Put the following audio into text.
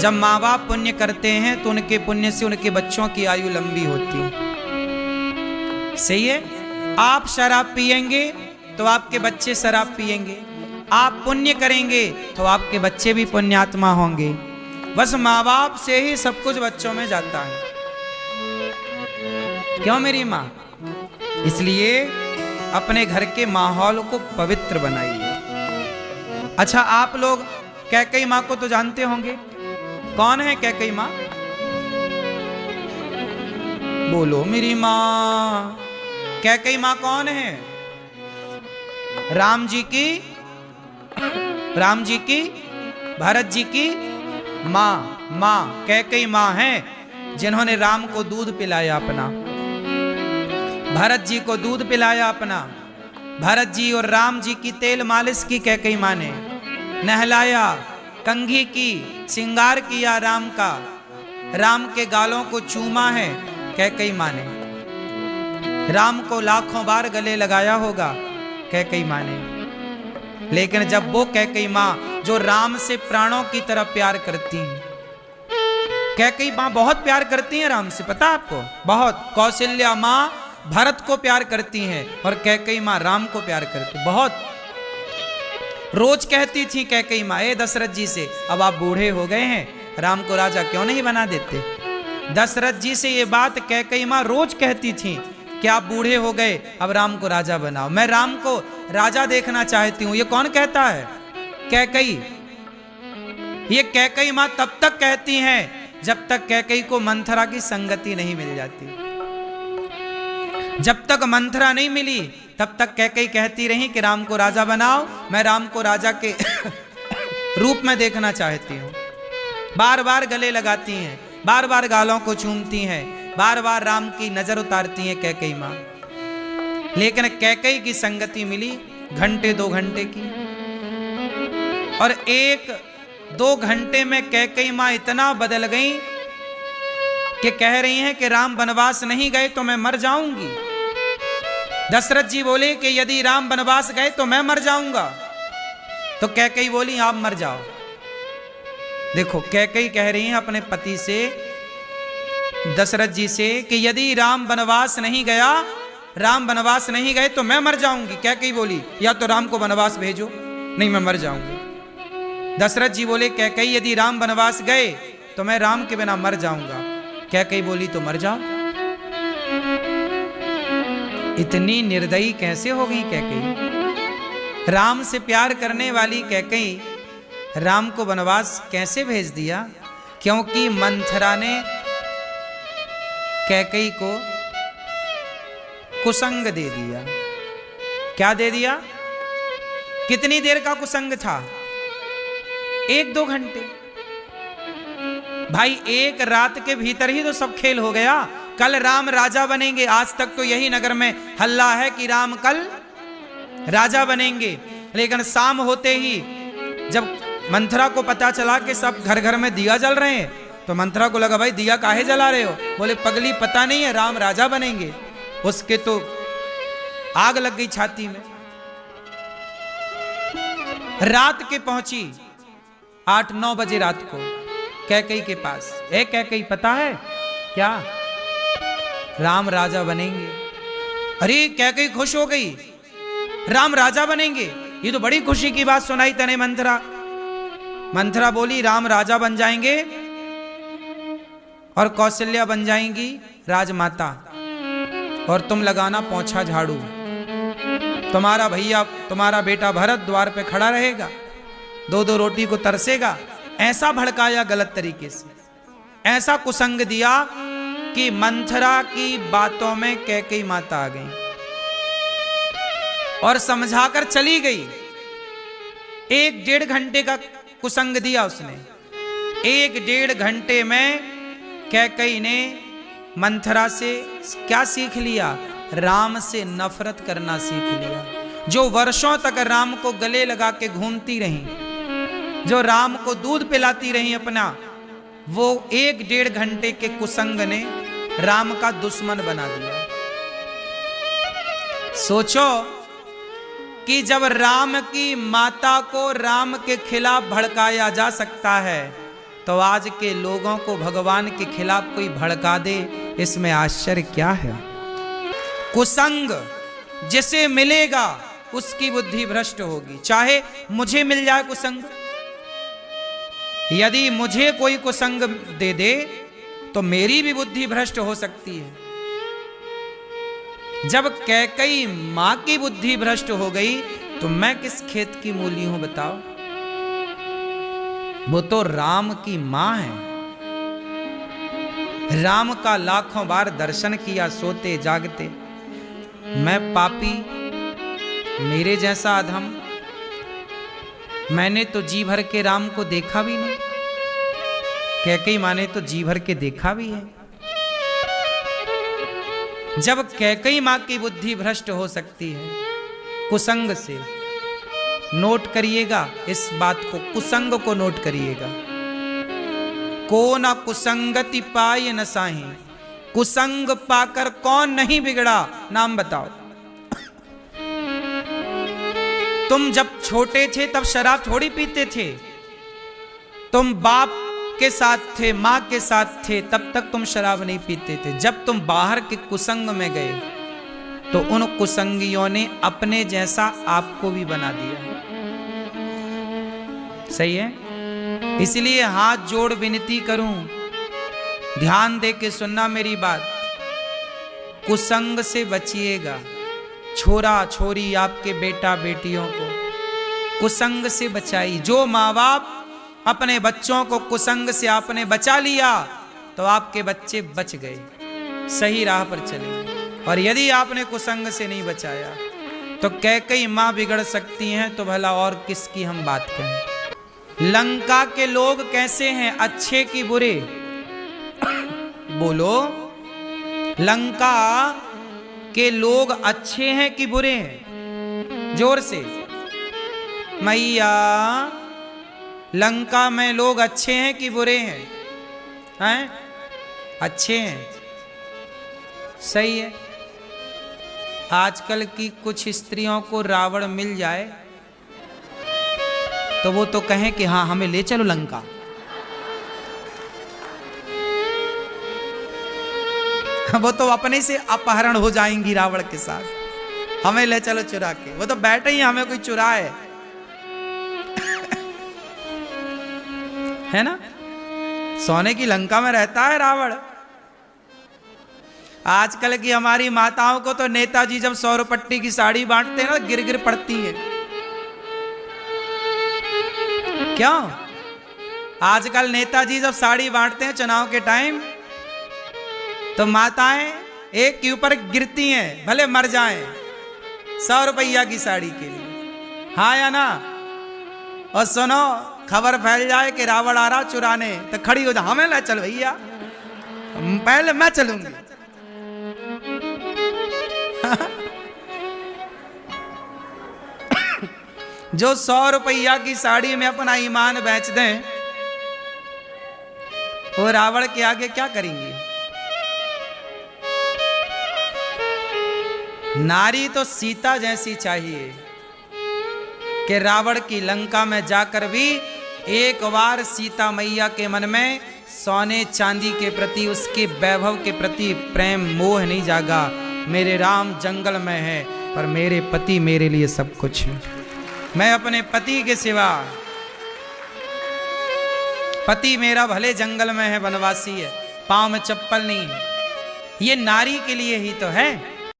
जब माँ बाप पुण्य करते हैं तो उनके पुण्य से उनके बच्चों की आयु लंबी होती है। सही है। आप शराब पिएंगे तो आपके बच्चे शराब पिएंगे, आप पुण्य करेंगे तो आपके बच्चे भी पुण्यात्मा होंगे। बस माँ बाप से ही सब कुछ बच्चों में जाता है। क्यों मेरी माँ? इसलिए अपने घर के माहौल को पवित्र बनाइए। अच्छा, आप लोग कैकेयी माँ को तो जानते होंगे। कौन है कैकेयी माँ? बोलो मेरी माँ। कैकेयी माँ कौन है? राम जी की भरत जी की माँ कैकेयी माँ है, जिन्होंने राम को दूध पिलाया अपना, भरत जी को दूध पिलाया अपना। भरत जी और राम जी की तेल मालिश की कैकेयी माँ ने, नहलाया, कंघी की, श्रृंगार किया राम का, राम के गालों को चूमा है कैकेयी माँ ने। राम को लाखों बार गले लगाया होगा कैकेयी माँ ने। लेकिन जब वो कैकेयी माँ जो राम से प्राणों की तरह प्यार करती हैं, कैकेयी माँ बहुत प्यार करती हैं राम से, पता आपको? बहुत। कौशल्या माँ भरत को प्यार करती हैं और कैकेयी माँ राम को प्यार करती, बहुत। रोज कहती थी कैकेयी माँ ए दशरथ जी से, अब आप बूढ़े हो गए हैं, राम को राजा क्यों नहीं बना देते? दशरथ जी से ये बात कैकेयी माँ रोज कहती थी कि आप बूढ़े हो गए, अब राम को राजा बनाओ, मैं राम को राजा देखना चाहती हूं। ये कौन कहता है? कैकेयी। ये कैकेयी माँ तब तक कहती हैं जब तक कैकेयी को मंथरा की संगति नहीं मिल जाती। जब तक मंथरा नहीं मिली तब तक कैकेयी कहती रही कि राम को राजा बनाओ, मैं राम को राजा के रूप में देखना चाहती हूं। बार बार गले लगाती हैं, बार बार गालों को चूमती हैं, बार बार राम की नजर उतारती हैं कैकेयी माँ। लेकिन कैकेयी की संगति मिली घंटे 2 घंटे की, और 1-2 घंटे में कैकेयी माँ इतना बदल गई कि कह रही हैं कि राम वनवास नहीं गए तो मैं मर जाऊंगी। दशरथ जी बोले कि यदि राम वनवास गए तो मैं मर जाऊंगा, तो कैकेयी बोली आप मर जाओ। देखो, कैकेयी कह रही हैं अपने पति से, दशरथ जी से, कि यदि राम वनवास नहीं गया, राम वनवास नहीं गए तो मैं मर जाऊंगी। कैकेयी बोली या तो राम को वनवास भेजो, नहीं मैं मर जाऊंगी। दशरथ जी बोले कैकेयी यदि राम वनवास गए तो मैं राम के बिना मर जाऊंगा। कैकेयी बोली तो मर जाओ। इतनी निर्दयी कैसे हो गई कैकेयी? राम से प्यार करने वाली कैकेयी राम को वनवास कैसे भेज दिया? क्योंकि मंथरा ने कैकेयी को कुसंग दे दिया। क्या दे दिया? कितनी देर का कुसंग था? 1-2 घंटे। भाई, एक रात के भीतर ही तो सब खेल हो गया। कल राम राजा बनेंगे, आज तक तो यही नगर में हल्ला है कि राम कल राजा बनेंगे। लेकिन शाम होते ही जब मंथरा को पता चला कि सब घर घर में दिया जल रहे हैं, तो मंथरा को लगा भाई दिया काहे जला रहे हो? बोले पगली पता नहीं है राम राजा बनेंगे। उसके तो आग लग गई छाती में। रात के पहुंची 8-9 बजे रात को कैकेयी के पास। कैकेयी पता है क्या? राम राजा बनेंगे। अरे कैकेयी खुश हो गई, राम राजा बनेंगे, ये तो बड़ी खुशी की बात सुनाई तने मंथरा। मंथरा बोली राम राजा बन जाएंगे और कौशल्या बन जाएंगी राजमाता, और तुम लगाना पोंछा झाड़ू। तुम्हारा भैया, तुम्हारा बेटा भरत द्वार पे खड़ा रहेगा, 2-2 रोटी को तरसेगा। ऐसा भड़काया गलत तरीके से, ऐसा कुसंग दिया कि मंथरा की बातों में कैकेयी माता आ गई और समझाकर चली गई। 1-1.5 घंटे का कुसंग दिया उसने। 1-1.5 घंटे में कैकेयी ने मंथरा से क्या सीख लिया? राम से नफरत करना सीख लिया। जो वर्षों तक राम को गले लगा के घूमती रही, जो राम को दूध पिलाती रही अपना, वो 1-1.5 घंटे के कुसंग ने राम का दुश्मन बना दिया। सोचो कि जब राम की माता को राम के खिलाफ भड़काया जा सकता है, तो तो आज के लोगों को भगवान के खिलाफ कोई भड़का दे, इसमें आश्चर्य क्या है। कुसंग जिसे मिलेगा उसकी बुद्धि भ्रष्ट होगी। चाहे मुझे मिल जाए कुसंग, यदि मुझे कोई कुसंग दे दे तो मेरी भी बुद्धि भ्रष्ट हो सकती है। जब कैकई मां की बुद्धि भ्रष्ट हो गई तो मैं किस खेत की मूली हूं बताओ। वो तो राम की मां है। राम का लाखों बार दर्शन किया सोते जागते। मैं पापी, मेरे जैसा अधम, मैंने तो जी भर के राम को देखा भी नहीं। कैकई मां ने तो जी भर के देखा भी है। जब कैकई मां की बुद्धि भ्रष्ट हो सकती है कुसंग से, नोट करिएगा इस बात को, कुसंग को नोट करिएगा। को न कुसंगति पाए न साही, कुसंग पाकर कौन नहीं बिगड़ा, नाम बताओ। तुम जब छोटे थे तब शराब थोड़ी पीते थे। तुम बाप के साथ थे, मां के साथ थे, तब तक तुम शराब नहीं पीते थे। जब तुम बाहर के कुसंग में गए तो उन कुसंगियों ने अपने जैसा आपको भी बना दिया। सही है। इसलिए हाथ जोड़ विनती करूं, ध्यान दे के सुनना मेरी बात। कुसंग से बचिएगा। छोरा छोरी आपके बेटा बेटियों को कुसंग से बचाई। जो माँ बाप अपने बच्चों को कुसंग से आपने बचा लिया तो आपके बच्चे बच गए, सही राह पर चले। और यदि आपने कुसंग से नहीं बचाया तो कैकई मां बिगड़ सकती हैं, तो भला और किसकी हम बात करें। लंका के लोग कैसे हैं, अच्छे कि बुरे? बोलो, लंका के लोग अच्छे हैं कि बुरे हैं? जोर से। मैया, लंका में लोग अच्छे हैं कि बुरे हैं? हैं? अच्छे हैं। सही है। आजकल की कुछ स्त्रियों को रावण मिल जाए तो वो तो कहें कि हाँ हमें ले चलो लंका। वो तो अपने से अपहरण हो जाएंगी रावण के साथ, हमें ले चलो चुरा के। वो तो बैठे ही हमें कोई चुराए, है ना। सोने की लंका में रहता है रावण। आजकल की हमारी माताओं को तो नेताजी जब 100 रुपट्टी की साड़ी बांटते हैं ना, गिर गिर पड़ती है। क्यों? आजकल नेताजी जब साड़ी बांटते हैं चुनाव के टाइम तो माताएं एक के ऊपर गिरती हैं, भले मर जाएं, 100 रुपया की साड़ी के लिए। हाँ या ना? और सुनो, खबर फैल जाए कि रावण आ रहा चुराने तो खड़ी हो जा, हमें ले चल भैया, पहले मैं चलूंगी। जो 100 रुपया की साड़ी में अपना ईमान बेच दें वो रावण के आगे क्या करेंगी? नारी तो सीता जैसी चाहिए कि रावण की लंका में जाकर भी एक बार सीता मैया के मन में सोने चांदी के प्रति, उसके वैभव के प्रति प्रेम मोह नहीं जागा। मेरे राम जंगल में है पर मेरे पति मेरे लिए सब कुछ है। मैं अपने पति के सिवा, पति मेरा भले जंगल में है, वनवासी है, पांव में चप्पल नहीं है, ये नारी के लिए ही तो है।